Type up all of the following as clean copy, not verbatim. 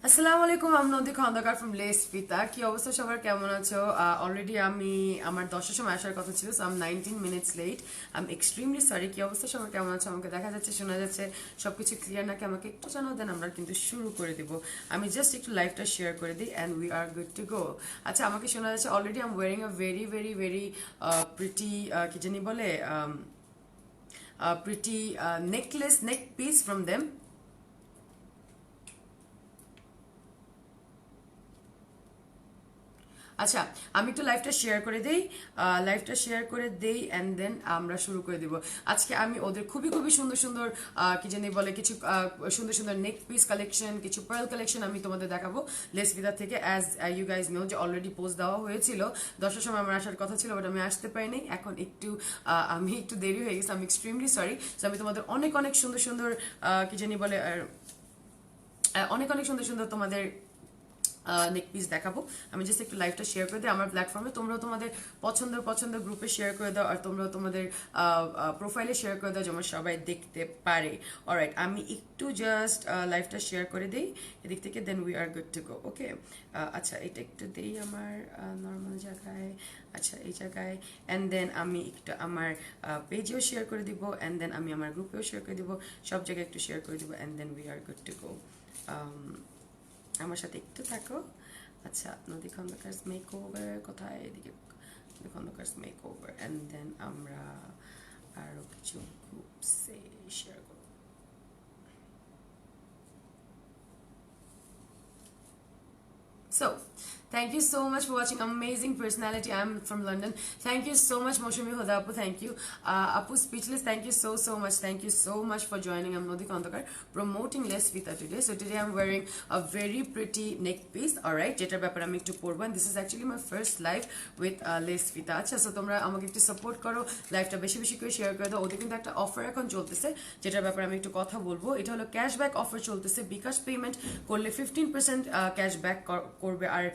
আসসালামু আলাইকুম, আমি নদী খন্দকার ফ্রম লেস পিতা। কি অবস্থা সবার, কেমন আছো? অলরেডি আমি আমার 10টার সময় আসার কথা ছিল, so um 19 minutes late. I am extremely sorry. কি অবস্থা সবার, কেমন আছো? আমাকে দেখা যাচ্ছে, শোনা যাচ্ছে, সবকিছু ক্লিয়ার নাকি আমাকে একটু জানাও, দেন আমরা কিন্তু শুরু করে দিব। আমি জাস্ট একটু লাইভটা শেয়ার করে দিই and we are good to গো। আচ্ছা, আমাকে শোনা যাচ্ছে already. I am wiring a very very very pretty, কি জানি বলে, pretty necklace, neck piece from them. আচ্ছা, আমি একটু লাইভটা শেয়ার করে দেই অ্যান্ড দেন আমরা শুরু করে দিব। আজকে আমি ওদের খুবই খুবই সুন্দর সুন্দর কি জানি বলে কিছু সুন্দর সুন্দর নেক পিস কালেকশন, কিছু পার্ল কালেকশন আমি তোমাদের দেখাবো লেসভিদা থেকে। অ্যাজ ইউ গাইজ নো যে অলরেডি পোস্ট দেওয়া হয়েছিল, 10টার সময় আমার আসার কথা ছিল, বাট আমি আসতে পারিনি। এখন একটু আমি একটু দেরি হয়ে গেছে, আমি এক্সট্রিমলি সরি। সো আমি তোমাদের অনেক অনেক সুন্দর সুন্দর কি জানি বলে অনেক অনেক সুন্দর সুন্দর তোমাদের নেক পিস দেখাবো। আমি জাস্ট একটু লাইভটা শেয়ার করে দিই আমার প্ল্যাটফর্মে, তোমরাও তোমাদের পছন্দের গ্রুপে শেয়ার করে দাও, আর তোমরাও তোমাদের প্রোফাইলে শেয়ার করে দাও, যেন সবাই দেখতে পারে। অলরাইট, আমি একটু জাস্ট লাইভটা শেয়ার করে দিই এদিক থেকে, then we are good to go. Okay, আচ্ছা, এটা একটু দেই আমার নর্মাল জায়গায়। আচ্ছা, এই জায়গায়, অ্যান্ড দেন আমি একটু আমার পেজেও শেয়ার করে দিব, অ্যান্ড দেন আমি আমার গ্রুপেও শেয়ার করে দিব, সব জায়গায় একটু শেয়ার করে দিব, and then we are good to go. আমার সাথে একটু থাকো। আচ্ছা, নদী খন্দকার মেক ওভার কোথায়? এদিকে Nodhi Khondakar make over, and then আমরা আরও কিছু গ্রুপসে শেয়ার করব। So, thank you so much for watching. Amazing personality. I'm from London. Thank you so much, Moshumi Hodapu. Thank you. Apu Speechless. Thank you so much. Thank you so much for joining. I'm Nodi Kandakar promoting Les Vita today. So today I'm wearing a very pretty neck piece. Alright, যেটার ব্যাপারে আমি একটু পরবো, and this is actually my first live with Les Vita. আচ্ছা, so তোমরা আমাকে একটু support করো, লাইভটা বেশি বেশি করে শেয়ার করে দাও। ওদের কিন্তু একটা অফার এখন চলতেছে, যেটার ব্যাপারে আমি একটু কথা বলবো। এটা হলো ক্যাশব্যাক অফার চলতেছে। বিকাশ পেমেন্ট করলে 15% ক্যাশব্যাক করবে, আর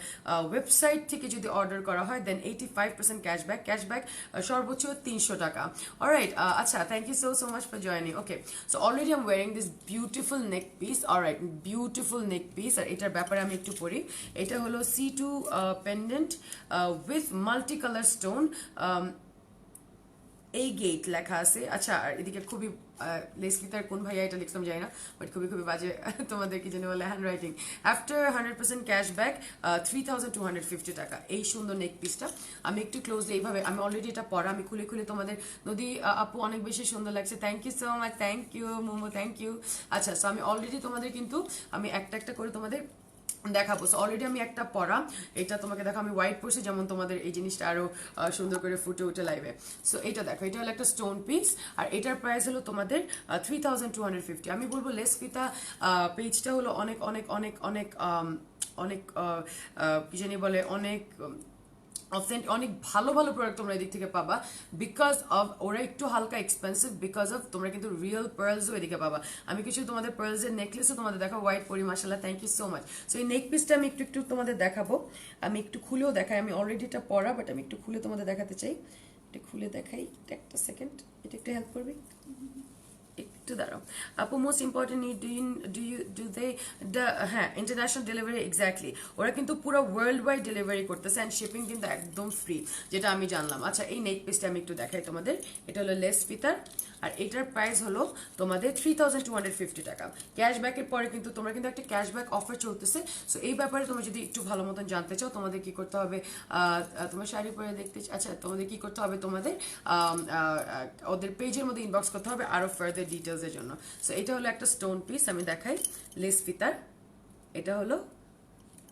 ওয়েবসাইট থেকে যদি অর্ডার করা হয় দেন 85% ক্যাশব্যাক সর্বোচ্চ 300 টাকা। অলরাইট, আচ্ছা, thank you so much for joining. Okay, so already I am wearing this beautiful neck piece. Alright, beautiful neck piece, আর এটার ব্যাপারে আমি একটু পড়ি। এটা হলো C2 pendant with multi colour stone, এই গেট লেখা আছে। আচ্ছা, আর এদিকে খুবই লেসলিতার কোন ভাইয়া এটা লিখলাম জানি না, বাট খুবই খুবই বাজে তোমাদের কি জানি বলে হ্যান্ড রাইটিং। আফটার 100% ক্যাশব্যাক 3250 টাকা। এই সুন্দর নেক পিসটা আমি একটু ক্লোজলি এইভাবে, আমি অলরেডি এটা পরা, আমি খুলে খুলে তোমাদের। নদী আপু অনেক বেশি সুন্দর লাগছে, thank you so much, thank you Momo, thank you. আচ্ছা, সো আমি অলরেডি তোমাদের কিন্তু আমি একটা একটা করে তোমাদের দেখাবো। অলরেডি আমি একটা পরা, এটা তোমাকে দেখো, আমি হোয়াইট পরছি, যেমন তোমাদের এই জিনিসটা আরো সুন্দর করে ফুটে উঠে লাইভে। সো এটা দেখো, এটা হলো একটা স্টোন পিস, আর এটার প্রাইস হলো তোমাদের 3250। আমি বলবো লেসফিতা পেজটা হলো অনেক অনেক অনেক অনেক অনেক কি জানি বলে, অনেক অনেক ভালো ভালো প্রোডাক্ট তোমরা এদিক থেকে পাবা, বিকজ অফ ওরা একটু হালকা এক্সপেন্সিভ, বিকজ অফ তোমরা কিন্তু রিয়েল পার্লসও এদিকে পাবা। আমি কিছু তোমাদের পার্লসের নেকলেসও তোমাদের দেখাবো, হোয়াইট পরি, মাশাআল্লাহ, thank you so much. So এই নেক পিসটা আমি একটু একটু তোমাদের দেখাবো, আমি একটু খুলেও দেখাই। আমি অলরেডি এটা পরা, বাট আমি একটু খুলে তোমাদের দেখাতে চাই। এটা খুলে দেখাই, একটা সেকেন্ড, এটা একটু হেল্প করবে, একটু দাঁড়াও আপু। মোস্ট ইম্পর্টেন্ট, ডু দে হ্যাঁ, ইন্টারন্যাশনাল ডেলিভারি, এক্স্যাক্টলি। ওরা কিন্তু পুরো ওয়ার্ল্ড ওয়াইড ডেলিভারি করতেছে, অ্যান্ড শিপিং কিন্তু একদম ফ্রি, যেটা আমি জানলাম। আচ্ছা, এই নেক পিসটা আমি একটু দেখাই তোমাদের। এটা হলো লেস ফিতার, আর এটার প্রাইস হলো তোমাদের 3250 টাকা। ক্যাশব্যাকের পরে কিন্তু তোমরা কিন্তু একটা ক্যাশব্যাক অফার চলতেছে। সো এই ব্যাপারে তোমরা যদি একটু ভালো মতন জানতে চাও, তোমাদের কি করতে হবে, তোমার শাড়ি পরে দেখতে, আচ্ছা, তোমাদের কি করতে হবে, তোমাদের ওদের পেজের মধ্যে ইনবক্স করতে হবে আরো ফার্দার ডিটেলসের জন্য। সো এটা হলো একটা স্টোন পিস, আমি দেখাই, লেস ফিতার। এটা হলো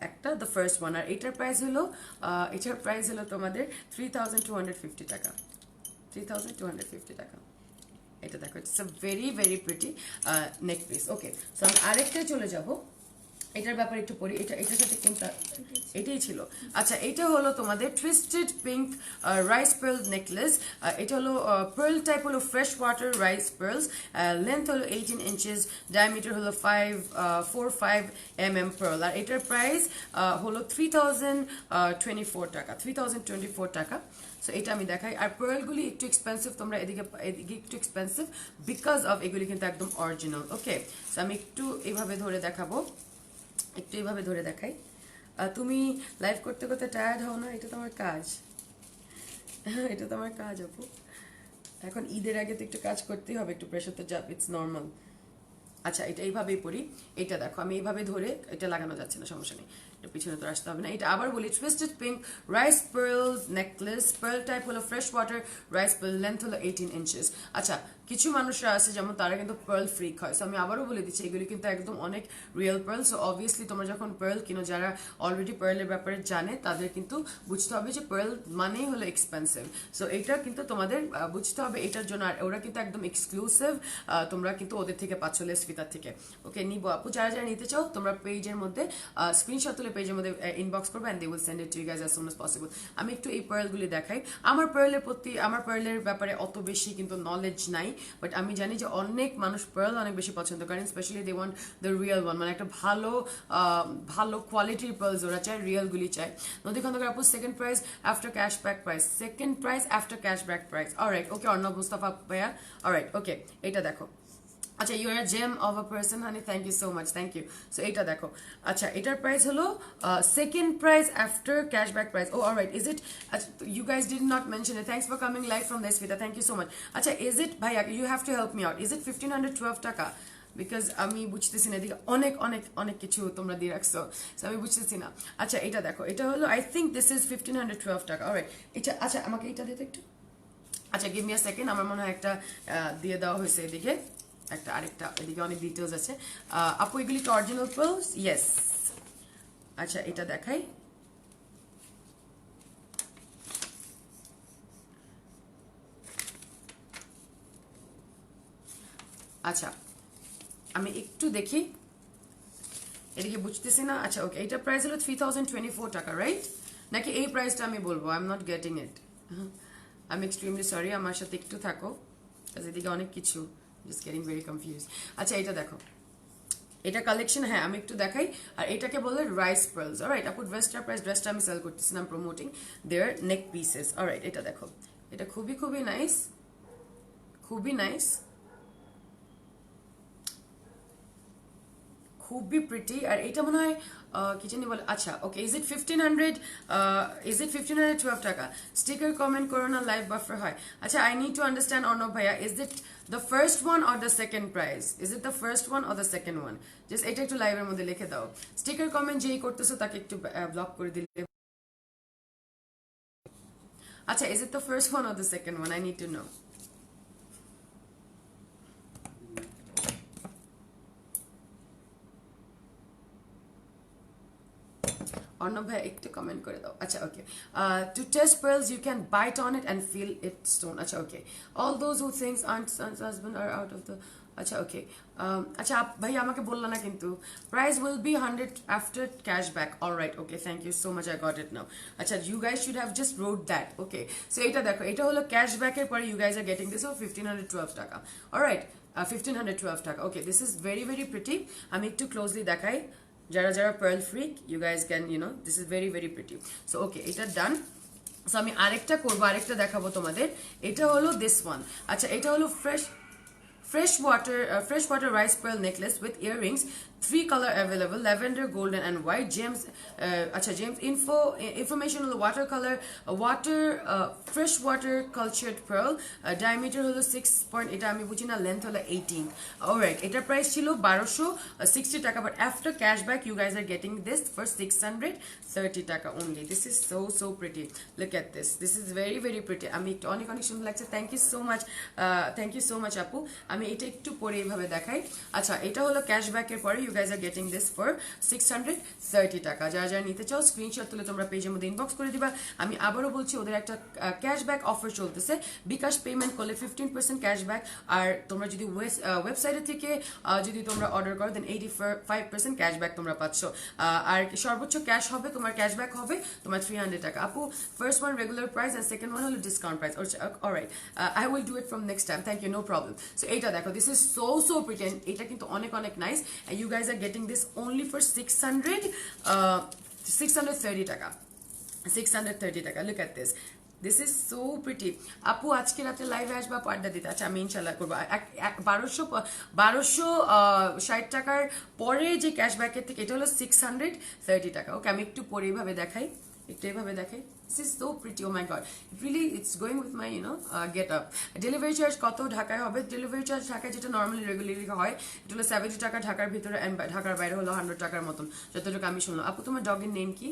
একটা, দ্য ফার্স্ট ওয়ান, আর এটার প্রাইস হলো তোমাদের 3250 টাকা, 3250 টাকা। এটা দেখো, it's a very very pretty neck piece. Okay, so আমি আরেকটা চলে যাব, এটার ব্যাপারে একটু পড়ি। এটার সাথে কোনটা, এটাই ছিল। আচ্ছা, এটা হলো তোমাদের twisted pink rice pearl necklace. এটা হলো পার্ল টাইপ, হলো fresh water rice pearls. Length হলো 18 ইঞ্চেস, ডায়ামিটার হলো 45 mm পার্ল, আর এটার প্রাইস হলো 3024 টাকা, 3024 টাকা। সো এটা আমি দেখাই। আর পার্লগুলি একটু এক্সপেন্সিভ, তোমরা এদিকে একটু এক্সপেন্সিভ, বিকজ অফ এগুলি কিন্তু একদম অরিজিনাল। ওকে, সো আমি একটু এইভাবে ধরে দেখাবো, একটু এইভাবে ধরে দেখাই। তুমি লাইভ করতে করতে টায়ার্ড হও না? এটা তো আমার কাজ। এটা তো আমার কাজ আপু। এখন ঈদের আগে তো একটু কাজ করতেই হবে, একটু প্রেশার তো যাব, ইটস নর্মাল। আচ্ছা, এটা এইভাবেই পরি। এটা দেখো আমি এইভাবে ধরে, এটা লাগানো যাচ্ছে না, সমস্যা নেই, এটা পিছনে তো আসতে হবে না। এটা আবার বলি, twisted pink rice pearls necklace, pearl type হলো fresh water rice pearl, length হলো 18 ইঞ্চেস। আচ্ছা, কিছু মানুষরা আছে যেমন তারা কিন্তু পার্ল ফ্রিক হয়, সো আমি আবারও বলে দিচ্ছি এগুলি কিন্তু একদম অনেক রিয়েল পার্ল। সো অবভিয়াসলি তোমরা যখন পার্ল কিনো, যারা অলরেডি পার্লের ব্যাপারে জানে তাদের কিন্তু বুঝতে হবে যে পার্ল মানেই হলো এক্সপেন্সিভ। সো এটা কিন্তু তোমাদের বুঝতে হবে এটার জন্য। আর ওরা কিন্তু একদম এক্সক্লুসিভ, তোমরা কিন্তু ওদের থেকে পাচ্ছ লেসফিতার থেকে। ওকে, নিবো আপু। যারা যারা নিতে চাও তোমরা পেজের মধ্যে স্ক্রিনশট তুলে পেজের মধ্যে ইনবক্স করবে, and they will send it to you guys as soon as possible. আমি একটু এই পার্লগুলি দেখাই। আমার পার্লের ব্যাপারে অত বেশি কিন্তু নলেজ নাই, বাট আমি জানি যে অনেক মানুষ পার্ল অনেক বেশি পছন্দ করেন, specially they want the real one, মানে একটা ভালো ভালো কোয়ালিটির পার্লস ওরা চায়, রিয়েলগুলি চায়। নদী খন্দকার আপু, second price after cashback price, second price after cashback price. Alright, okay. Arnab Mustafa ভাইয়া, অলরাইট, ওকে। এটা দেখো। আচ্ছা, you are gem of a person honey, thank you so much, thank you. So এটা দেখো। আচ্ছা, এটার প্রাইস হলো second price after cashback price. Oh alright, is it? আচ্ছা, you guys did not mention it. Thanks for coming live from দেশভিতা, thank you so much. আচ্ছা, is it ভাইয়া, you have to help me out, is it 1512 টাকা? Because আমি বুঝতেছি না, এদিকে অনেক অনেক অনেক কিছু তোমরা দিয়ে রাখছো, সো আমি বুঝতেছি না। আচ্ছা, এটা দেখো, এটা হলো আই থিঙ্ক দিস ইজ 1512 টাকা। অলরাইট, এটা আচ্ছা আমাকে এটা দিতে একটু। আচ্ছা, গিভ মি আ সেকেন্ড। আমার মনে হয় একটা দিয়ে দেওয়া হয়েছে এদিকে, একটা আরেকটা এদিকে অনেক ডিটেলস আছে। আপু, এগুলি কি অরিজিনাল পার্লস? ইয়েস। আচ্ছা, এটা দেখাই। আচ্ছা, আমি একটু দেখি, এদিকে বুঝতেছি না। আচ্ছা, ওকে, এইটার প্রাইস হলো 3024 টাকা, রাইট? নাকি এই প্রাইসটা আমি বলবো? I am not getting it. I am extremely sorry, আমার সাথে একটু থাকো, এদিকে অনেক কিছু, জাস্ট গেটিং ভেরি কনফিউজ। আচ্ছা, এটা দেখো, এটা কালেকশন, হ্যাঁ আমি একটু দেখাই। আর এটাকে বলে রাইস পার্লস। অলরাইট আপু, ড্রেসটার প্রাইস, ড্রেসটা আমি সেল করতেছি না, প্রমোটিং দেয়ার নেক পিসেস। অলরাইট, এটা দেখো, এটা খুবই খুবই নাইস, খুবই নাইস, খুবই প্রিটি। আর এটা মনে হয় কি জানি বলে। আচ্ছা, ওকে, ইজ ইট 1512 টাকা? স্টিকার কমেন্ট করো না, লাইভ বাফার হয়। আচ্ছা, I need to understand Arnab ভাইয়া, is it the first one or the second price? Is it the first one or the second one? Just এটা একটু লাইভের মধ্যে লিখে দাও। স্টিকার কমেন্ট যেই করতেছো তাকে একটু ব্লক করে দিলে। আচ্ছা, is it the first one or the second one? I need to know. Arnab ভাই একটু কমেন্ট করে দাও। আচ্ছা, okay. To test pearls you can bite on it and feel it stone. আচ্ছা, ওকে। All those who thinks aunt's husband are out of the, আচ্ছা, ওকে। আচ্ছা ভাই, আমাকে বললা না কিন্তু। Price will be 100 after cashback. Alright, okay, thank you so much, I got it now. আচ্ছা, you guys should have just wrote that. Okay, so এটা দেখো, এটা হলো ক্যাশব্যাক এর পরে you guys are getting this of 1512 টাকা। Alright, 1512 টাকা। Okay, this is very very pretty. আমি একটু ক্লোজলি দেখাই। যারা যারা pearl freak, you guys can, you know, this is very very pretty. So okay, এটা ডান। সো আমি আরেকটা করবো, আরেকটা দেখাবো তোমাদের। এটা হলো this one. আচ্ছা, এটা হলো freshwater rice pearl necklace with earrings, 3 color available, lavender, golden and white. James James information হলো watercolor, freshwater cultured pearl, diameter হলো 6 point, এটা আমি বুঝি না, length হলো 18. Alright, এটার প্রাইস ছিল 1260 টাকা, but after cashback you guys are getting this for 630 টাকা only. This is so pretty. Look at this. This is very very pretty. আমি একটু অনেক অনেক সুন্দর লাগছে। Thank you so much আপু। আমি এটা একটু পরে এইভাবে দেখাই। আচ্ছা, এটা হলো ক্যাশব্যাক এর পরে you guys are getting this for 630 টাকা। যারা যারা নিতে চাও স্ক্রিনশট তুলে তোমরা পেজের মধ্যে ইনবক্স করে দিবা। আমি আবারও বলছি, ওদের একটা ক্যাশব্যাক অফার চলতেছে। বিকাশ পেমেন্ট করলে 15% ক্যাশব্যাক, আর তোমরা যদি ওয়েবসাইট থেকে যদি তোমরা অর্ডার করো দেন 85% ক্যাশব্যাক তোমরা পাচ্ছ। আর সর্বোচ্চ ক্যাশ হবে তোমার, ক্যাশব্যাক হবে তোমার 300 টাকা। আপু, ফার্স্ট ওয়ান রেগুলার প্রাইস আর সেকেন্ড ওয়ান হলো discount price. Alright, I will do it from next time, thank you, no problem. So এইটা দেখো, দিস ইজ সো প্রিটেন্ট, এটা কিন্তু অনেক অনেক nice. You guys are getting this only for 630 টাকা। 630 টাকা। Look at this. This is so pretty. আপু আজকে রাতে লাইভে আসবা আপু আড্ডা দিতে? আচ্ছা আমি ইনশাল্লাহ করবো। 1260 টাকার পরে যে ক্যাশব্যাকের থেকে এটা হলো 630 টাকা। ওকে আমি একটু পরে এইভাবে দেখাই, একটু এইভাবে দেখাই। This is so pretty, oh my god. It really, it's going with my, get up. Delivery charge কত ঢাকায় হবে? Delivery charge ঢাকায় যেটা নর্মালি রেগুলারলি হয় এটা হলো 70 টাকা ঢাকার ভিতরে, and ঢাকার বাইরে হলো 100 টাকার মতন, যতটুকু আমি শুনলাম। আপু তোমার ডগের নেম কি?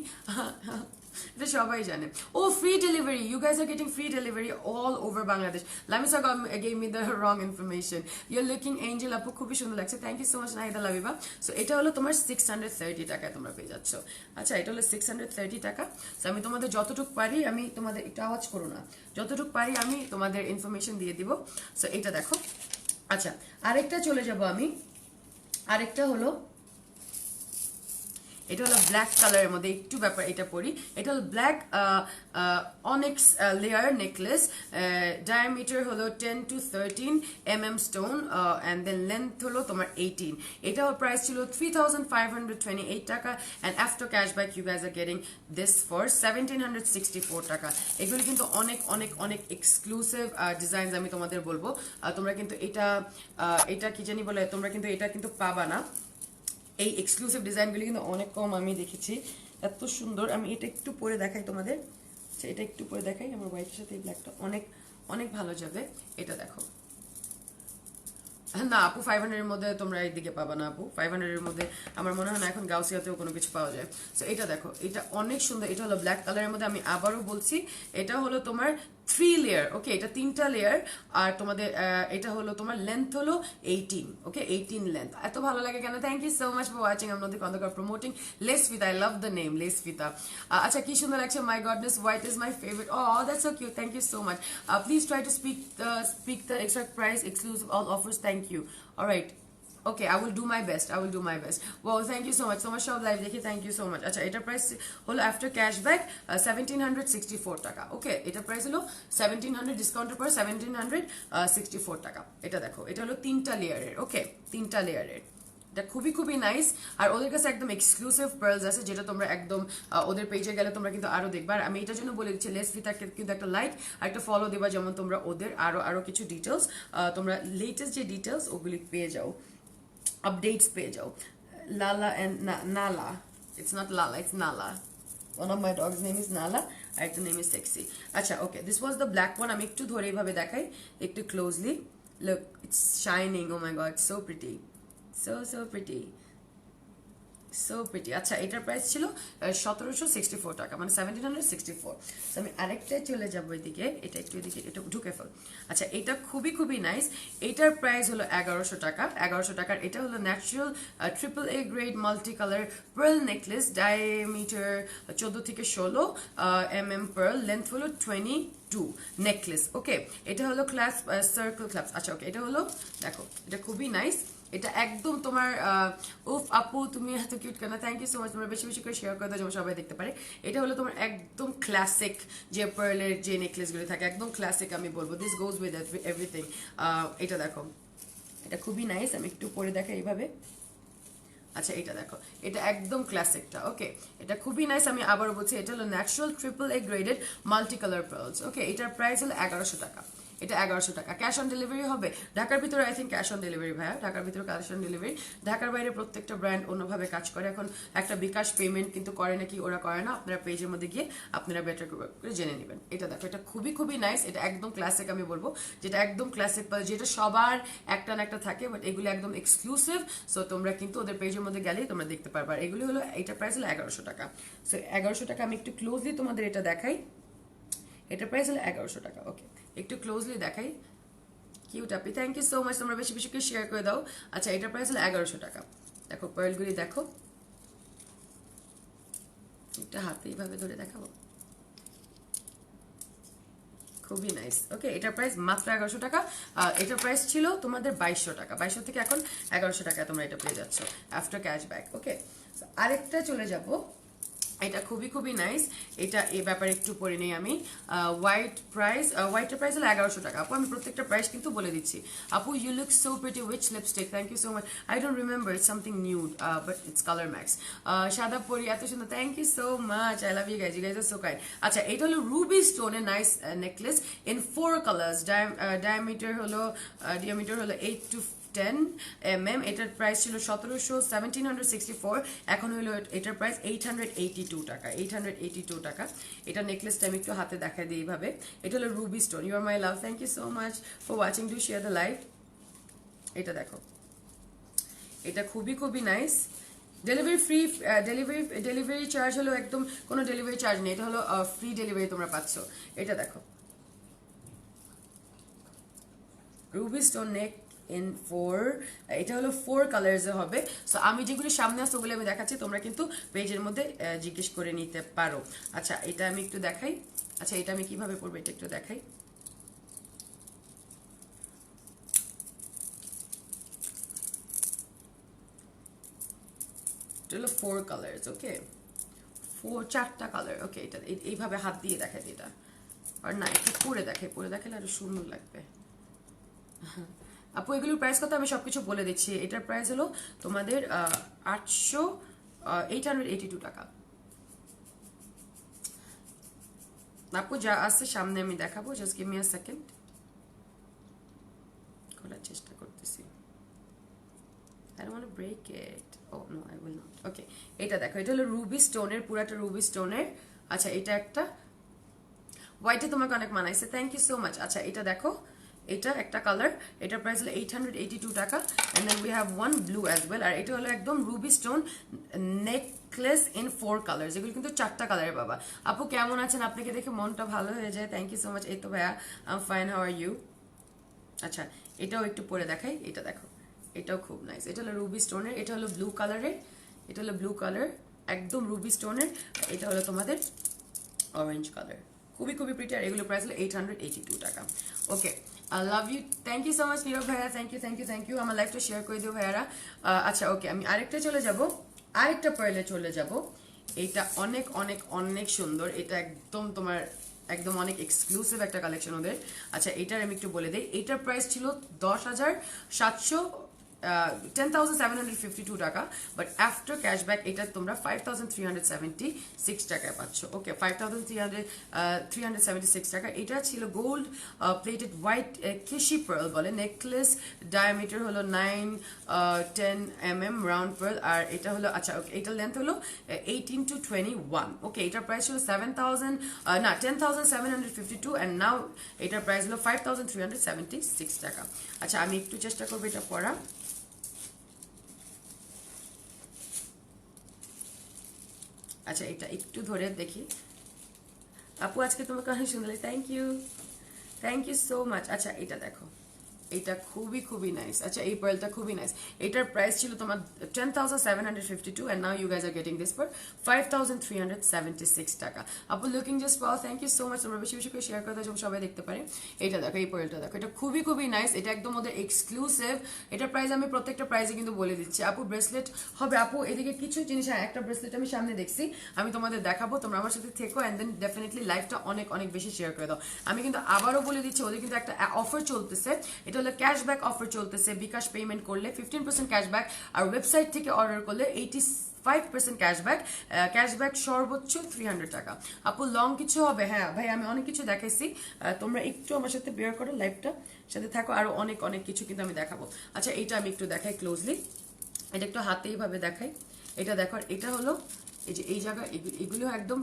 এটা সবাই জানে। Oh free delivery, you guys are getting free delivery all over Bangladesh. Lamisa gave me the wrong information. Your looking angel আপু, খুবই সুন্দর লাগছে, thank you so much Nahida Labiba. So এটা হলো তোমার 630 টাকায় তোমরা পেয়ে যাচ্ছ। আচ্ছা এটা হলো 630 টাকা। সো আমি তোমাদের যতটুকু পারি, আমি তোমাদের একটু আওয়াজ করো না, যতটুকু পারি আমি তোমাদের ইনফরমেশন দিয়ে দিব। সো এটা দেখো। আচ্ছা আরেকটা চলে যাব আমি, আরেকটা হলো, এটা হলো ব্ল্যাক কালারের মধ্যে একটু ব্যাপার এটা পরি। এটা হলো black onyx layer necklace, diameter হলো 10 to 13 mm stone, and then length হলো তোমার 18। এটাও প্রাইস ছিল 3528 টাকা, and after cashback you guys are getting this for 1764 টাকা। এগুলো কিন্তু অনেক অনেক অনেক এক্সক্লুসিভ ডিজাইন আমি তোমাদের বলবো। তোমরা কিন্তু এটা কি জানি বলে, তোমরা কিন্তু এটা কিন্তু পাবা না। এই এক্সক্লুসিভ ডিজাইনগুলি কিন্তু অনেক কম আমি দেখেছি, এত সুন্দর। আমি এটা একটু পরে দেখাই তোমাদের। আচ্ছা এটা একটু পরে দেখাই, আমার হোয়াইটের সাথে এই ব্ল্যাকটা অনেক অনেক ভালো যাবে। এটা দেখো, না আপু 500 এর মধ্যে তোমরা এইদিকে পাবা না আপু, 500 এর মধ্যে আমার মনে হয় না এখন গাউসিয়াতেও কোনো কিছু পাওয়া যায়। সো এটা দেখো, এটা অনেক সুন্দর। এটা হলো ব্ল্যাক কালারের মধ্যে, আমি আবারও বলছি এটা হলো তোমার 3 লেয়ার। ওকে এটা 3টা লেয়ার, আর তোমাদের এটা হলো তোমার লেন্থ হলো 18। Okay 18 length. এত ভালো লাগে কেন? Thank you so much for watching. I'm Nodhi Kondakar promoting Lesvita. I love the name Lesvita. আচ্ছা কি সুন্দর লাগছে, মাই goodness, white is my favorite. Oh that's so cute, thank you so much. Please try to speak the exact price, exclusive all offers, thank you. All right, okay, I will do my best, I will do my best. Well thank you so much, সব live দেখি, thank you so much. আচ্ছা এটা price হলো after cashback 1764 টাকা। ওকে এটা price হলো 1700, ডিসকাউন্টের পর 1764 টাকা। এটা দেখো, এটা হলো 3টা লেয়ারের। ওকে 3টা লেয়ারের, এটা খুবই খুবই নাইস। আর ওদের কাছে একদম এক্সক্লুসিভ পার্লস আছে, যেটা তোমরা একদম ওদের পেজে গেলে তোমরা কিন্তু আরো দেখবা। আর আমি এটার জন্য বলে দিচ্ছি, লেসভিতাকে কিন্তু একটা লাইক আর একটা ফলো দেবা, যেমন তোমরা ওদের আরো কিছু ডিটেলস, তোমরা লেটেস্ট যে ডিটেলস ওগুলি পেয়ে যাও, আপডেটস পেয়ে যাও। লালা এন্ড নালা, ইটস নট লালা, ইটস নালা। One of my dog's name is Nala, and the name is Sexy. Acha, okay, this was the black one. আমি একটু ধরে এইভাবে দেখাই, একটু closely. Look, it's shining. Oh my god, so pretty. So pretty, so pretty. আচ্ছা এটার price ছিল 1764 টাকা, মানে 1764। তো আমি আরেকটা চলে যাবো এদিকে, এটা একটু এদিকে এটা ঢুকে ফেল। আচ্ছা এটা খুবই খুবই নাইস। এটার প্রাইস হলো 1100 টাকা, 1100 টাকার। এটা হলো natural AAA grade multi colour pearl necklace, diameter 14 থেকে 16 mm পার্ল, লেন্থ হলো 22 নেকলেস। ওকে এটা হলো ক্লাস সার্কেল ক্লাস। আচ্ছা ওকে এটা হলো, দেখো এটা খুবই নাইস। এটা একদম তোমার উফ আপু তুমি এত কিউট কেন, থ্যাংক ইউ সো মাচ। তোমরা বেশি বেশি করে শেয়ার করে দাও যেমন সবাই দেখতে পারে। এটা হলো তোমার একদম ক্লাসিক যে পার্লের যে নেকলেসগুলো থাকে, একদম ক্লাসিক আমি বলবো। This goes with everything. এটা দেখো, এটা খুবই নাইস। আমি একটু পরে দেখাই এইভাবে। আচ্ছা এটা দেখো, এটা একদম ক্লাসিকটা। ওকে এটা খুবই নাইস। আমি আবারও বলছি, এটা হলো natural AAA graded multi colour pearls. Okay এটার প্রাইস হলো 1100 টাকা, এটা 1100 টাকা। ক্যাশ অন ডেলিভারি হবে ঢাকার ভিতরে, I think cash on delivery ভাইয়া, ঢাকার ভিতরে ক্যাশ অন ডেলিভারি। ঢাকার বাইরে প্রত্যেকটা ব্র্যান্ড অন্যভাবে কাজ করে। এখন একটা বিকাশ পেমেন্ট কিন্তু করে নাকি, ওরা করে না। আপনারা পেজের মধ্যে গিয়ে আপনারা বেটার করে জেনে নেবেন। এটা দেখো, এটা খুবই খুবই নাইস। এটা একদম ক্লাসিক আমি বলবো, যেটা একদম ক্লাসিক, যেটা সবার একটা না একটা থাকে, বাট এগুলো একদম এক্সক্লুসিভ। সো তোমরা কিন্তু ওদের পেজের মধ্যে গেলেই তোমরা দেখতে পারবে। আর এগুলি হলো, এটার প্রাইস হলো 1100 টাকা। সো 1100 টাকা। আমি একটু ক্লোজলি তোমাদের এটা দেখাই, এটার প্রাইস হলো 1100 টাকা। ওকে একটু ক্লোজলি দেখাই। Cute Api, thank you so much. তোমরা বেশি বেশি করে শেয়ার করে দাও। আচ্ছা এটার প্রাইস হলো 1100 টাকা। দেখো পার্লগুলি দেখো, একটা হাতে এইভাবে ধরে দেখাবো, খুবই নাইস। ওকে এটার প্রাইস মাত্র 1100 টাকা। এটার প্রাইস ছিল তোমাদের 2200 টাকা, 2200 থেকে এখন 1100 টাকা তোমরা এটা পেয়ে যাচ্ছ আফটার ক্যাশব্যাক। ওকে আরেকটা চলে যাব, এটা খুবই খুবই নাইস। এটা এই ব্যাপারে একটু পরে নেই আমি। হোয়াইটের প্রাইস হলো 1100 টাকা। আপু আমি প্রত্যেকটা প্রাইস কিন্তু বলে দিচ্ছি। আপু you look so pretty which lipstick, thank you so much. I don't remember, it's something new but it's colour max. সাদা পরি এত সুন্দর, thank you so much, I love you guys, you guys are so kind. আচ্ছা এটা হলো ruby স্টোনের nice necklace in 4 colours. Diameter হলো 8 to 10 mm। এটার প্রাইস ছিল 1764, এখন হলো এটার প্রাইস 882 টাকা, 882 টাকা। এটা নেকলেসটা আমি একটু হাতে দেখাই দিই এইভাবে। এটা হলো ruby stone. You are my love, thank you so much for watching, do share the live. এটা দেখো, এটা খুবই খুবই nice. Delivery free, delivery charge হলো একদম কোনো ডেলিভারি চার্জ নেই, এটা হলো ফ্রি ডেলিভারি তোমরা পাচ্ছ। এটা দেখো, রুবি স্টোন নেক ইন 4, এটা হলো 4 কালার্স হবে। সো আমি যেগুলো সামনে আসছে ওগুলো আমি দেখাচ্ছি, তোমরা কিন্তু পেজের মধ্যে জিজ্ঞেস করে নিতে পারো। আচ্ছা এটা আমি একটু দেখাই। আচ্ছা এটা আমি কিভাবে পরবো এটা একটু দেখাই। এটা হলো 4 কালার্স, ওকে, 4টা কালার, ওকে। এটা এইভাবে হাত দিয়ে দেখাই এটা, আর না একটু পরে দেখালে আরো সুন্দর লাগবে। আপু এগুলোর প্রাইস কত আমি সবকিছু বলে দিচ্ছি। এটার প্রাইস হলো তোমাদের 882 টাকা। আপু যা আছে সামনে আমি দেখাবো, just give me a second, খোলার চেষ্টা করতেছি। I don't want to break it. Oh no, I will not. Okay, এটা দেখো, এটা হলো রুবি স্টোনের, পুরাটা রুবি স্টোনের। আচ্ছা এটা একটা হোয়াইটে তোমাকে অনেক মানাইছে, থ্যাংক ইউ সো মাচ। আচ্ছা এটা দেখো, এটা একটা কালার, এটার প্রাইস হলো 882 টাকা। And then we have one blue as well. আর এটা হলো একদম ruby stone necklace in 4 colours. এগুলো কিন্তু 4টা কালারের বাবা। আপু কেমন আছেন? আপনাকে দেখে মনটা ভালো হয়ে যায়, থ্যাংক ইউ সো মাচ। এই তো ভাইয়া, I am fine, how are you? আচ্ছা এটাও একটু পরে দেখাই। এটা দেখো, এটাও খুব নাইস। এটা হলো রুবি স্টোনের, এটা হলো ব্লু কালারের, এটা হলো ব্লু কালার একদম রুবি স্টোনের। এটা হলো তোমাদের অরেঞ্জ কালার, খুবই খুবই প্রিটি। আর এগুলো প্রাইস হলো 882 টাকা। Okay, I love you, thank you so much Nirob ভাইয়া, thank you thank you thank you. আমার লাইফটা শেয়ার করে দিও ভাইয়ারা। আচ্ছা ওকে, আমি আরেকটা চলে যাব, আরেকটা পার্লে চলে যাব। এটা অনেক অনেক অনেক সুন্দর, এটা একদম তোমার একদম অনেক এক্সক্লুসিভ একটা কালেকশন ওদের। আচ্ছা এটার আমি একটু বলে দিই, এটার প্রাইস ছিল 10,700 10,752 টাকা, বাট আফটার ক্যাশব্যাক এটা তোমরা 5,376 টাকায় পাচ্ছ। ওকে, 5,376 টাকা। এটা ছিল গোল্ড প্লেটেড হোয়াইট কিশি পার্ল বলে নেকলেস, ডায়ামিটার হলো 9-10 mm রাউন্ড পার্ল। আর এটা হলো, আচ্ছা ওকে, এটার লেন্থ হলো 18 to 21। ওকে, এটার প্রাইস ছিল 10,752 অ্যান্ড নাও এটার প্রাইস হলো 5,376 টাকা। আচ্ছা আমি একটু চেষ্টা করবো এটা পড়া। আচ্ছা এটা একটু ধরে দেখি। আপু আজকে তোমাকে অনেক সুন্দর লাগে, থ্যাংক ইউ সো মাচ। আচ্ছা এটা দেখো, এটা খুবই খুবই নাইস। আচ্ছা এই পার্লটা খুবই নাইস। এটার প্রাইস ছিল তোমার 10,752 and now you guys are getting this for 5,376 টাকা। আপু লুকিং জাস্ট পাও, থ্যাংক ইউ সো মাচ। তোমরা বেশি বেশি করে শেয়ার করে দাও, সবাই দেখতে পারে। এটা দেখো, এই পার্লটা দেখো, এটা খুবই খুবই নাইস। এটা একদম ওদের এক্সক্লুসিভ। এটার প্রাইস আমি প্রত্যেকটা প্রাইসে কিন্তু বলে দিচ্ছি। আপু ব্রেসলেট হবে? আপু এদিকে কিছু জিনিস, হ্যাঁ একটা ব্রেসলেট আমি সামনে দেখছি, আমি তোমাদের দেখাবো, তোমরা আমার সাথে থেকো অ্যান্ড দেন ডেফিনেটলি লাইভটা অনেক অনেক বেশি শেয়ার করে দাও। আমি কিন্তু আবারও বলে দিচ্ছি, ওদের কিন্তু একটা অফার চলতেছে, এটা হলো ক্যাশব্যাক অফার চলতেছে। বিকাশ পেমেন্ট করলে 15% ক্যাশব্যাক, আর ওয়েবসাইট থেকে অর্ডার করলে 85% ক্যাশব্যাক। ক্যাশব্যাক সর্বোচ্চ 300 টাকা। আপু লং কিছু হবে? হ্যাঁ ভাই, আমি অনেক কিছু দেখাইছি, তোমরা একটু আমার সাথে বেয়ার করো, লাইভটা সাথে থাকো, আরো অনেক অনেক কিছু কিন্তু আমি দেখাবো। আচ্ছা এইটা আমি একটু দেখাই ক্লোজলি, এটা একটু হাতে এইভাবে দেখাই। এটা দেখো, এটা হলো এই যে এই জায়গা, এগুলো একদম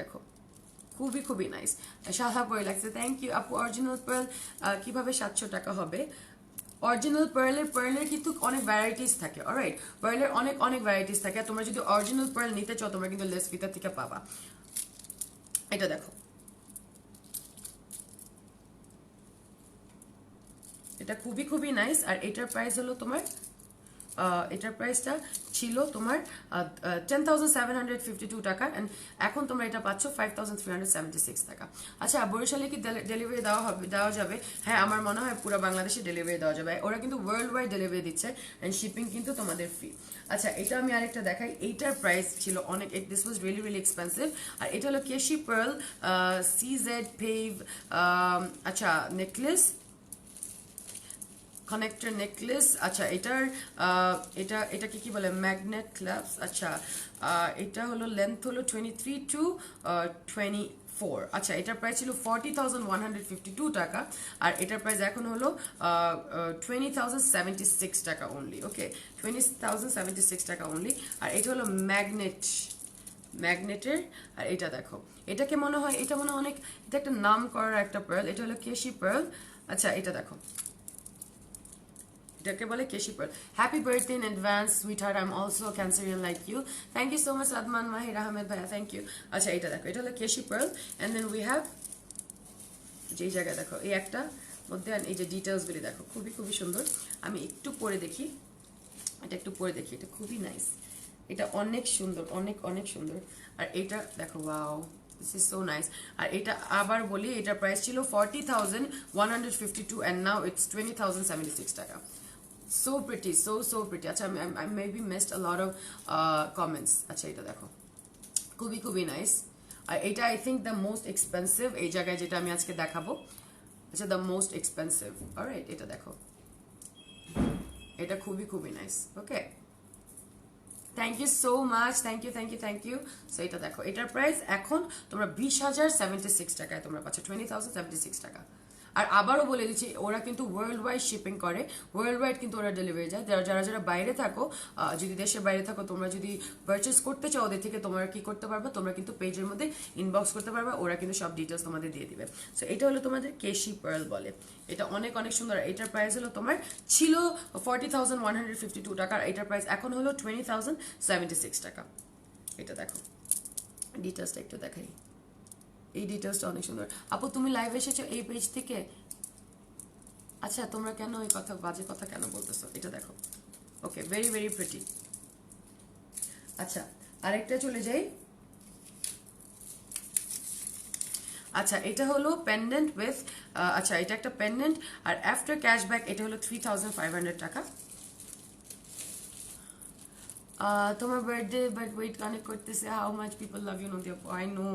দেখো খুবই খুবই নাইস। সাহা পরে লাগছে, থ্যাংক ইউ আপু। অরিজিনাল পার্ল কিভাবে 700 টাকা হবে? অরিজিনাল পার্লের কিন্তু অনেক ভ্যারাইটিস থাকে, অলরাইট, পার্লের অনেক অনেক ভ্যারাইটিস থাকে। তোমরা যদি অরিজিনাল পার্ল নিতে চাও তোমরা কিন্তু লেস ফিতা থেকে পাবা। এটা দেখো, এটা খুবই খুবই নাইস। আর এটার প্রাইস হলো তোমার এটার প্রাইসটা ছিল তোমার 10,752 টাকা এন্ড এখন তোমরা এটা পাচ্ছ 5,376 টাকা। আচ্ছা বরিশালে কি ডেলিভারি দেওয়া যাবে? হ্যাঁ আমার মনে হয় পুরো বাংলাদেশে ডেলিভারি দেওয়া যাবে। ওরা কিন্তু ওয়ার্ল্ড ওয়াইড ডেলিভারি দিচ্ছে এন্ড শিপিং কিন্তু তোমাদের ফ্রি। আচ্ছা এটা আমি আরেকটা দেখাই, এইটার প্রাইস ছিল অনেক, this was really really expensive. আর এটা হলো কেশি পার্ল সিজেড পেভ আচ্ছা নেকলেস, কানেক্টর নেকলেস। আচ্ছা এটার এটাকে কি বলে ম্যাগনেট ক্লাপস। আচ্ছা এটা হলো লেন্থ হলো 23 to 24। আচ্ছা এটার প্রাইস ছিল 40,152 টাকা আর এটার প্রাইস এখন হলো 20,076 টাকা অনলি। ওকে 20,076 টাকা অনলি। আর এটা হলো ম্যাগনেটের। আর এটা দেখো এটাকে মনে হয় এটা মনে হয় অনেক, এটা একটা নাম করার একটা পার্ল, এটা হলো কেশি পার্ল। আচ্ছা এটা দেখো এটাকে বলে keshi pearl. Happy birthday in advance sweetheart, I am also cancerian like you. Thank you so much Adman Mahir Ahmed ভাইয়া, থ্যাংক ইউ। আচ্ছা এটা দেখো এটা হলো keshi pearl and then we have যেই জায়গায় দেখো এই একটা মধ্যে এই যে ডিটেলসগুলি দেখো খুবই খুবই সুন্দর। আমি একটু পরে দেখি, এটা একটু পরে দেখি, এটা খুবই নাইস, এটা অনেক সুন্দর, অনেক অনেক সুন্দর। আর এটা দেখো wow this is so nice. আর এটা আবার বলি এটার প্রাইস ছিল 40,152 and now it's 20,076 টাকা। So pretty, so pretty. আচ্ছা I maybe missed a lot of comments. আচ্ছা এটা দেখো খুবই খুবই নাইস। আর এটা I think the most expensive এই জায়গায় যেটা আমি আজকে দেখাবো। আচ্ছা দ্য মোস্ট এক্সপেন্সিভ। অলরাইট এটা দেখো এটা খুবই খুবই nice. Okay thank you so much, thank you. So এটা দেখো এটার প্রাইস এখন তোমরা 20,076 টাকায় তোমরা পাচ্ছ, 20,076 টাকা। আর আবারও বলে দিচ্ছি ওরা কিন্তু ওয়ার্ল্ড ওয়াইড শিপিং করে, ওয়ার্ল্ড ওয়াইড কিন্তু ওরা ডেলিভারি যায়। যারা যারা বাইরে থাকো, যদি দেশের বাইরে থাকো, তোমরা যদি পারচেস করতে চাও ওদের থেকে তোমরা কি করতে পারবা, তোমরা কিন্তু পেজের মধ্যে ইনবক্স করতে পারবা, ওরা কিন্তু সব ডিটেলস তোমাদের দিয়ে দিবে। সো এটা হলো তোমাদের কেশি পার্ল বলে, এটা অনেক অনেক সুন্দর। এটার প্রাইস হলো তোমার ছিল 40,152 টাকা, এটার প্রাইস এখন হলো 20,076 টাকা। এটা দেখো ডিটেলসটা একটু দেখাই, এই ডিটেলসটা অনেক সুন্দর। আপু তুমি লাইভ এসেছো এই পেজ থেকে? আচ্ছা তোমরা কেন এই কথা বাজে কথা কেন বলতেছো? এটা দেখো ওকে ভেরি ভেরি প্রিটি। আচ্ছা আরেকটা চলে যাই। আচ্ছা এটা হলো পেন্ডেন্ট উইথ, আচ্ছা এটা একটা পেন্ডেন্ট আর আফটার ক্যাশব্যাক এটা হলো 3,500 টাকা। তোমার বার্থডে বাট ওয়েট কানেক্ট করতেছে, how much people love you Nodi আপু, I know,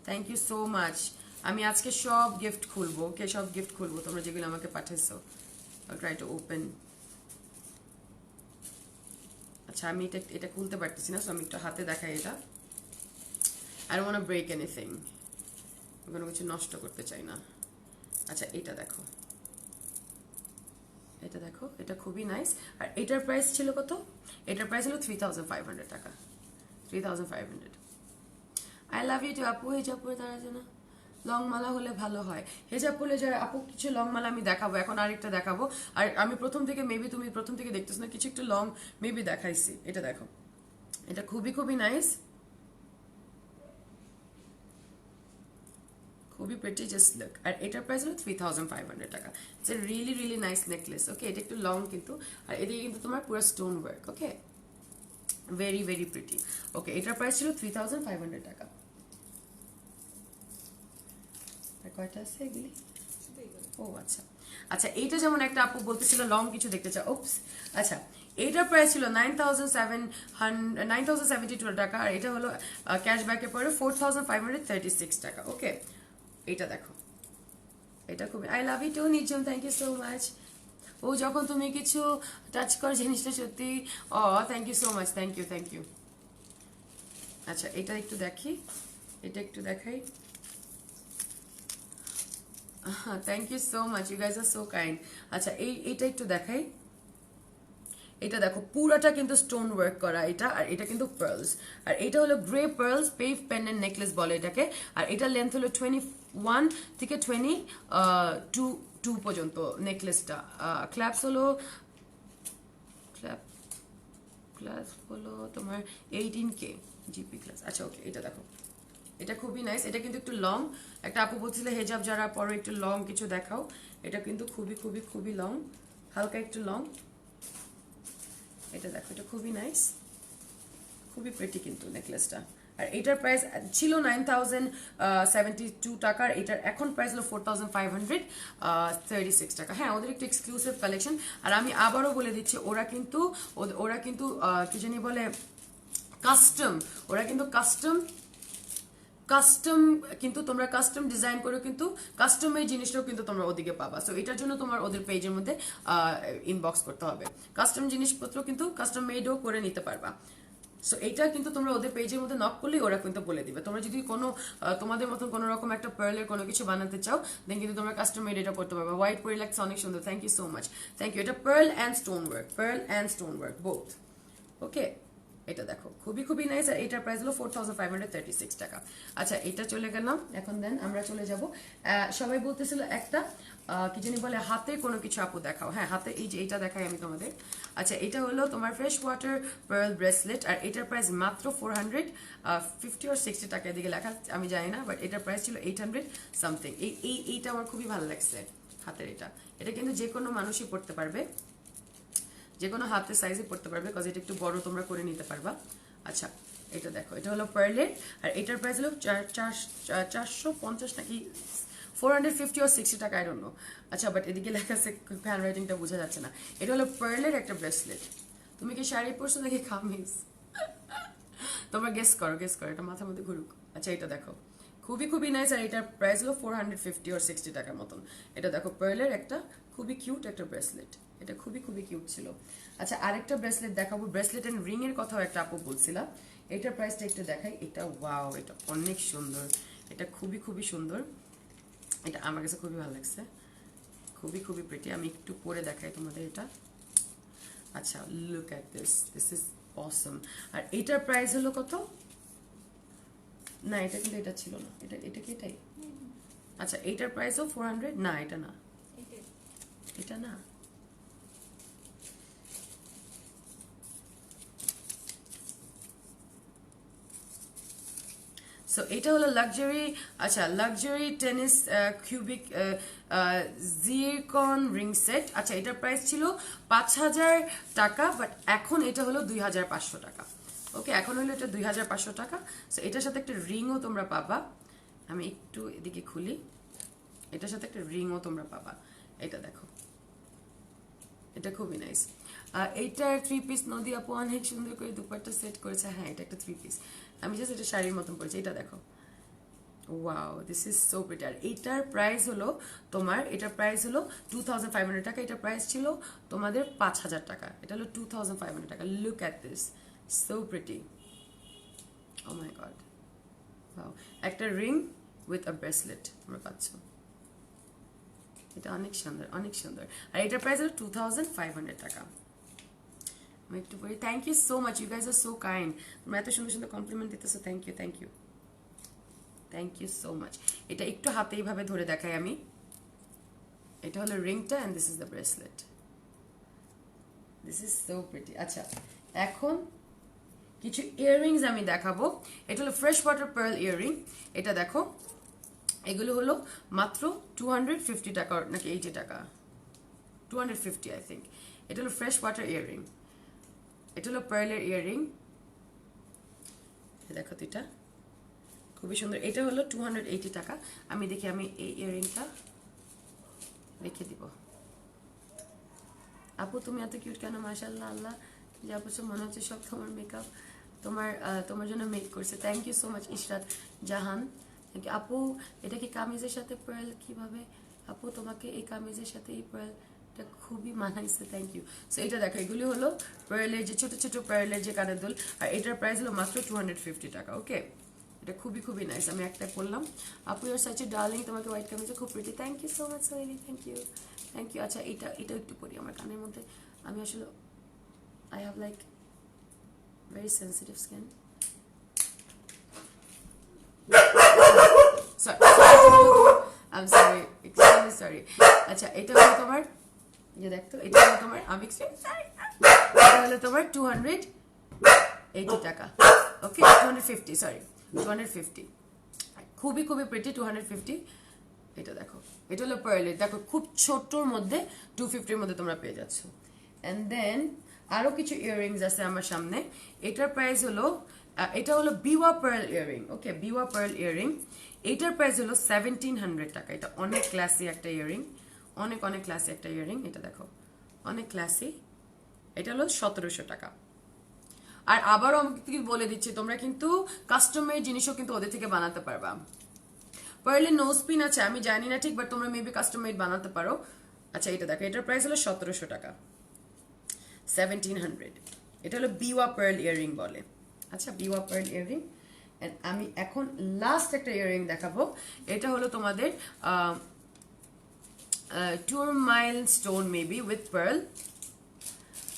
thank you so much. আমি আজকে সব গিফট খুলবো, ওকে সব গিফট খুলবো তোমরা যেগুলো আমাকে পাঠিয়েছো। I'll try to open. আচ্ছা আমি এটা খুলতে পারতেছি না, সো আমি একটু হাতে দেখাই। এটা I don't want to break anything, কোনো কিছু নষ্ট করতে চাই না। আচ্ছা এটা দেখো, এটা দেখো এটা খুবই নাইস। আর এটার প্রাইস ছিল কত? এটার প্রাইস হলো 3,500 টাকা, 3,500। আই লাভ ইউ টু আপু। হিজাব পরে তারা যেন লং মালা হলে ভালো হয়, হিজাব পরলে যারা আপু কিছু লং মালা আমি দেখাবো, এখন আরেকটা দেখাবো। আর আমি প্রথম থেকে মেবি তুমি প্রথম থেকে দেখতেছ না, কিছু একটু লং মেবি দেখাইছি। এটা দেখো এটা খুবই খুবই নাইস, খুবই প্রিটি, জাস্ট লুক। আর এটার প্রাইস হলো 3,500 টাকা। It's a really really nice necklace. Okay এটা একটু লং কিন্তু, আর এদিকে কিন্তু তোমার পুরো stone work. Okay very very pretty. Okay এটার প্রাইস ছিল 3,500 টাকা। আর কয়টা আছে এগুলি? ও আচ্ছা আচ্ছা এইটা যেমন একটা আপু বলতেছিল লং কিছু দেখতে চাও, ওপস। আচ্ছা এইটার প্রাইস ছিল 9,072 টাকা আর এটা হলো ক্যাশব্যাকের পরে 4,536 টাকা। ওকে এটা দেখো এটা খুবই, I love you too Nizam, thank you so much. Oh যখন তুমি কিছু টাচ করো জিনিসটা সত্যি, oh thank you so much, thank you. আচ্ছা এটা একটু দেখি, এটা একটু দেখাই। Thank you so much, you guys are so kind. আচ্ছা এইটা একটু দেখাই। এটা দেখো পুরাটা কিন্তু স্টোন ওয়ার্ক করা এটা, আর এটা কিন্তু পার্লস। আর এটা হলো grey pearls pave pendant necklace বলে এটাকে। আর এটা লেন্থ হলো 21 থেকে 22 পর্যন্ত নেকলেসটা। ক্ল্যাপস হলো তোমার 18K জিপি ক্লাস। আচ্ছা ওকে এটা দেখো এটা খুবই নাইস, এটা কিন্তু একটু লং। একটা আপু বলছিল হেজাব যারা পরে একটু লং কিছু দেখাও, এটা কিন্তু খুবই খুবই খুবই লং, হালকা একটু লং। এটা দেখো, এটা খুবই নাইস, খুবই প্রিটি কিন্তু নেকলেসটা। আর এটার প্রাইস ছিল 9072 টাকা, এটার এখন প্রাইস হলো 4536 টাকা। হ্যাঁ, ওদের একটু এক্সক্লুসিভ কালেকশন। আর আমি আবারও বলে দিচ্ছি, ওরা কিন্তু কি জানি বলে কাস্টম, ওরা কিন্তু কাস্টম কিন্তু তোমরা কাস্টম ডিজাইন করে কিন্তু কাস্টম এই জিনিসটাও কিন্তু তোমরা ওদিকে পাবা। সো এটার জন্য তোমার ওদের পেজের মধ্যে ইনবক্স করতে হবে। কাস্টম জিনিসপত্র কিন্তু কাস্টম মেডও করে নিতে পারবা। সো এইটা কিন্তু তোমরা ওদের পেজের মধ্যে নক করলেই ওরা কিন্তু বলে দিবে। তোমরা যদি কোনো তোমাদের মতন কোনো রকম একটা পার্লের কোনো কিছু বানাতে চাও, দেন কিন্তু তোমরা কাস্টম মেড এটা করতে পারবে। হোয়াইট পরে লাগছে, অনেক সুন্দর, thank you so much, thank you. এটা pearl and stone work both. Okay, এটা দেখো খুবই খুবই নাইস। আর এটার প্রাইস হলো 4536 টাকা। আচ্ছা, এটা চলে গেলাম। এখন দেন আমরা চলে যাব, সবাই বলতেছিল একটা কি জানি বলে হাতের কোনো কিছু আপু দেখাও। হ্যাঁ, হাতে এই যে এইটা দেখাই আমি তোমাদের। আচ্ছা, এটা হলো তোমার ফ্রেশ ওয়াটার পার্ল ব্রেসলেট, আর এটার প্রাইস মাত্র 450 or 60 টাকা, এদিকে লেখা আমি জানি না, বাট এটার প্রাইস ছিল 800 সামথিং। এইটা আমার খুবই ভালো লাগছে হাতের। এটা কিন্তু যে কোনো মানুষই পড়তে পারবে, যে কোনো হাতের সাইজে পড়তে পারবে, বিকজ এটা একটু বড় তোমরা করে নিতে পারবা। আচ্ছা, এটা দেখো, এটা হলো পার্লের, আর এটার প্রাইস হলো 450 নাকি 450 or 60 টাকা, আই ডোন্ট নো। আচ্ছা, বাট এদিকে লেখা আছে, হ্যান্ড রাইটিংটা বোঝা যাচ্ছে না। এটা হলো পার্লের একটা ব্রেসলেট। তুমি কি শাড়ি পরছো নাকি কামিজ? তোমরা গেস করো, এটা মাথার মধ্যে ঘুরুক। আচ্ছা, এটা দেখো খুবই খুবই নাইস, আর এটার প্রাইস হলো 450 or 60 টাকার মতন। এটা দেখো পার্লের একটা খুবই কিউট একটা ব্রেসলেট, এটা খুবই খুবই কিউট ছিল। আচ্ছা, আরেকটা ব্রেসলেট দেখাবো, ব্রেসলেট এন্ড রিং এর কথাও একটা আপু বলছিলাম। এটার প্রাইসটা একটু দেখাই। এটা ওয়াও, এটা অনেক সুন্দর, এটা খুবই খুবই সুন্দর, এটা আমার কাছে খুবই ভালো লাগছে, খুবই খুবই প্রিটি। আমি একটু পরে দেখাই তোমাদের এটা। আচ্ছা, look at this is awesome. আর এটার প্রাইস হলো কত? না, এটা কিন্তু এটা ছিল না, এটা কি এটাই? আচ্ছা, এইটার প্রাইসও 400? না, এটা না, এটা না। সো এটা হলো লাক্সারি, আচ্ছা luxury tennis cubic zircon ring set. আচ্ছা, এটার প্রাইস ছিল 5000 টাকা, বাট এখন এটা হলো 2500 টাকা। ওকে, এখন হলো এটা 2500 টাকা। সো এটার সাথে একটা রিংও তোমরা পাবা। আমি একটু এদিকে খুলি, এটার সাথে একটা রিংও তোমরা পাবা। এটা দেখো, এটা খুবই নাইস। এইটার 3 পিস নদী আপু অনেক সুন্দর করে দুপাট্টা সেট করেছে। হ্যাঁ, এটা একটা 3 পিস, আমি জাস্ট এটা শাড়ির মতন পরেছি। এটা দেখো, wow, this is so pretty. আর এটার প্রাইস হলো তোমার, এটার প্রাইস হলো 2500 টাকা, এটার প্রাইস ছিল তোমাদের 5000 টাকা, এটা হলো 2500 টাকা। Look at this, so pretty, oh my god, wow. একটা রিং উইথ আ ব্রেসলেট তোমরা পাচ্ছ, এটা অনেক সুন্দর, অনেক সুন্দর। আর এটার প্রাইস হলো 2500 টাকা। আমি একটু পরে, thank you so much, you guys are so kind, তোমরা এত সুন্দর সুন্দর কমপ্লিমেন্ট দিতেছো, thank you, thank you, thank you so much. এটা একটু হাতে এইভাবে ধরে দেখাই আমি। এটা হলো রিংটা, and this is the bracelet, this is so pretty. আচ্ছা, এখন কিছু ইয়াররিংস আমি দেখাবো। এটা হলো ফ্রেশ ওয়াটার পার্ল ইয়াররিং। এটা দেখো, এগুলো হলো মাত্র 250 টাকা নাকি 80 টাকা, 250 আই থিঙ্ক। এটা হলো ফ্রেশ ওয়াটার ইয়াররিং, এটা হলো পার্লের ইয়াররিং। দেখো তো, এটা খুবই সুন্দর। এটা হলো 280 টাকা। আমি দেখি, আমি এই ইয়াররিংটা রেখে দিব। আপু তুমি এত কিউট কেন? মাশাআল্লাহ, আল্লাহ যা বলছো মনে হচ্ছে সব তোমার মেকআপ, তোমার জন্য মেক করছে। Thank you so much Ishrat Jahan, thank you আপু। এটা কি কামিজের সাথে পার্ল? কিভাবে আপু তোমাকে এই কামিজের সাথে এই পার্ল, এটা খুবই মানাইছে, থ্যাংক ইউ। সো এটা দেখো, এগুলি হলো পার্লের যে ছোট ছোট পার্লের যে কানের দুল, আর এটার প্রাইস হলো মাত্র 250 টাকা। ওকে, এটা খুবই খুবই নাইস, আমি একটা করলাম। আপু ইউর সাচ এ ডার্লিং, তোমাকে হোয়াইট কামিজে খুব pretty, thank you so much Soheli, thank you, thank you. আচ্ছা, এটা একটু পরি আমার কানের মধ্যে। আমি আসলে I have like very sensitive skin. I'm sorry, extremely sorry. আচ্ছা, এটা হলো তোমার, যে দেখতো, এটা হলো তোমার, আমি এটা হলো তোমার 280 টাকা। ওকে, 250, সরি 250, খুবই খুবই প্রিটি, 250। এটা দেখো, এটা হলো পার্লের, দেখো খুব ছোট্টর মধ্যে 250-র মধ্যে তোমরা পেয়ে যাচ্ছ। অ্যান্ড দেন আরো কিছু ইয়াররিংস আছে আমার সামনে। এটার প্রাইস হলো এটা হলো বিওয়া পার্ল ইয়াররিং। ওকে, বিওয়া পার্ল ইয়াররিং, এটার প্রাইস হলো 1700 টাকা। এটা অনেক ক্লাসি একটা ইয়াররিং, অনেক অনেক ক্লাসি একটা ইয়াররিং। এটা দেখো অনেক ক্লাসি। এটা হলো 1700 টাকা। আর আবারও আমি বলে দিচ্ছি, তোমরা কিন্তু কাস্টমার জিনিসও কিন্তু ওদের থেকে বানাতে পারবা। পার্লের নোজ পিন আছে, আমি জানি না ঠিক, বাট তোমরা মেবি কাস্টম মেড বানাতে পারো। আচ্ছা এটা দেখো, এটার প্রাইস হলো 1700 টাকা, 1700। এটা হলো বিওয়া পার্ল ইয়াররিং বলে। আচ্ছা, বিওয়া পার্ল ইয়াররিং। আমি এখন লাস্ট একটা ইয়াররিং দেখাবো। এটা হলো তোমাদের টুরমাইল স্টোন মেবি উইথ পার্ল।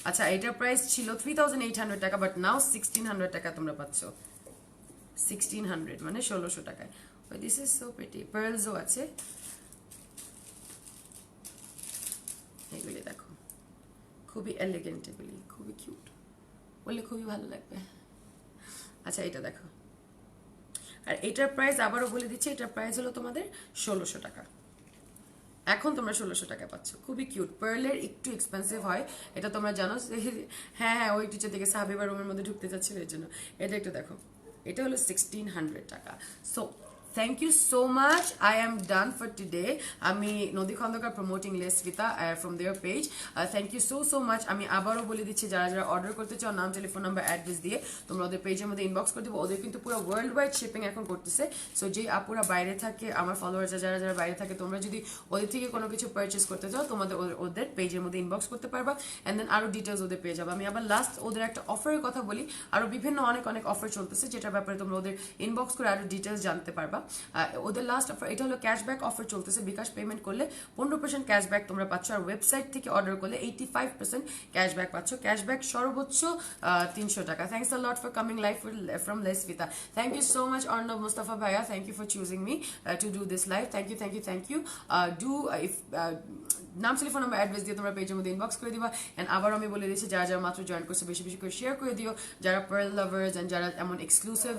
আচ্ছা, এটার প্রাইস ছিল 3800 টাকা, বাট নাও 1600 টাকা তোমরা পাচ্ছ। 1600 মানে 1600 টাকায়। This is so pretty. পার্লসও আছে, এগুলি দেখো খুবই এলিগেন্ট, এগুলি খুবই কিউট, বললে খুবই ভালো লাগবে। আচ্ছা এটা দেখো, আর এটার প্রাইস আবারও বলে দিচ্ছি, এটার প্রাইস হলো তোমাদের 1600 টাকা। এখন তোমরা 1600 টাকা পাচ্ছ, খুবই কিউট। পার্লের একটু এক্সপেন্সিভ হয়, এটা তোমরা জানো। হ্যাঁ হ্যাঁ, ওই টিচার থেকে সাহাবিবার রুমের মধ্যে ঢুকতে যাচ্ছিল এর জন্য। এটা একটু দেখো, এটা হলো 1600 টাকা। So thank you so much, I am done for today. আমি Nodi Khandakar promoting Lesvita from their page. Thank you so so much. আমি আবারও বলে দিচ্ছি, যারা যারা অর্ডার করতে চাও নাম, টেলিফোন নাম্বার, অ্যাড্রেস দিয়ে তোমরা ওদের পেজের মধ্যে ইনবক্স করে দেবো। ওদের কিন্তু পুরো ওয়ার্ল্ড ওয়াইড শিপিং এখন করতেছে। সো যে আপুরা বাইরে থাকে, আমার ফলোয়ার্স যারা যারা বাইরে থাকে, তোমরা যদি ওদের থেকে কোনো কিছু পারচেস করতে চাও, তোমাদের ওদের পেজের মধ্যে ইনবক্স করতে পারবা, অ্যান্ড দেন আরো ডিটেলস ওদের পেয়ে যাবে। আমি আবার লাস্ট ওদের একটা অফারের কথা বলি, আরো বিভিন্ন অনেক অনেক অফার চলতেছে, যেটার ব্যাপারে তোমরা ওদের ইনবক্স করে আরো ডিটেলস জানতে পারবা। ওদের লাস্ট অফার এটা হলো ক্যাশব্যাক অফার চলতেছে। বিকাশ পেমেন্ট করলে 15% ক্যাশব্যাক তোমরা পাচ্ছ, আর ওয়েবসাইট থেকে অর্ডার করলে 85% ক্যাশব্যাক পাচ্ছ। ক্যাশব্যাক সর্বোচ্চ 300 টাকা। Thanks a lot for coming live from Lesvita. Thank you so much Arnab Mustafa ভাইয়া, thank you for choosing me to do this live. Thank you thank you thank you. ডু ইফ নাম, telephone number, address দিয়ে তোমরা পেজের মধ্যে ইনবক্স করে দিবা। এন্ড আবার আমি বলে দিচ্ছি, যারা যারা মাত্র জয়েন করছে বেশি বেশি করে শেয়ার করে দিও। যারা পার্ল লাভার্স এন্ড যারা এমন এক্সক্লুসিভ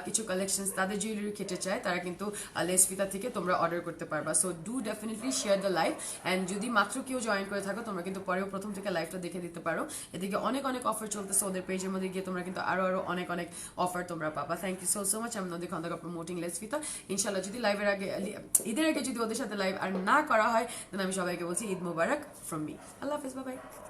কিছু কালেকশনস তাদের জুয়েলারি খেতে চায়, তারা কিন্তু লেসভিতা থেকে তোমরা অর্ডার করতে পারবা। So do definitely share the live. And যদি মাত্র কেউ জয়েন করে থাকো, তোমরা কিন্তু পরেও প্রথম থেকে লাইভটা দেখে দিতে পারো। এদিকে অনেক অনেক অফার চলতেছে, ওদের পেজের মধ্যে গিয়ে তোমরা কিন্তু আরো আরো অনেক অনেক অফার তোমরা পাবা। Thank you so so much. আমি নদী খন্দকার প্রমোটিং লেসভিতা। ইনশাল্লাহ যদি লাইভের আগে, ঈদের আগে যদি ওদের সাথে লাইভ আর না করা হয়, তাহলে আমি সবাইকে বলছি ঈদ মুবারক from me. Allah Hafiz, bye bye.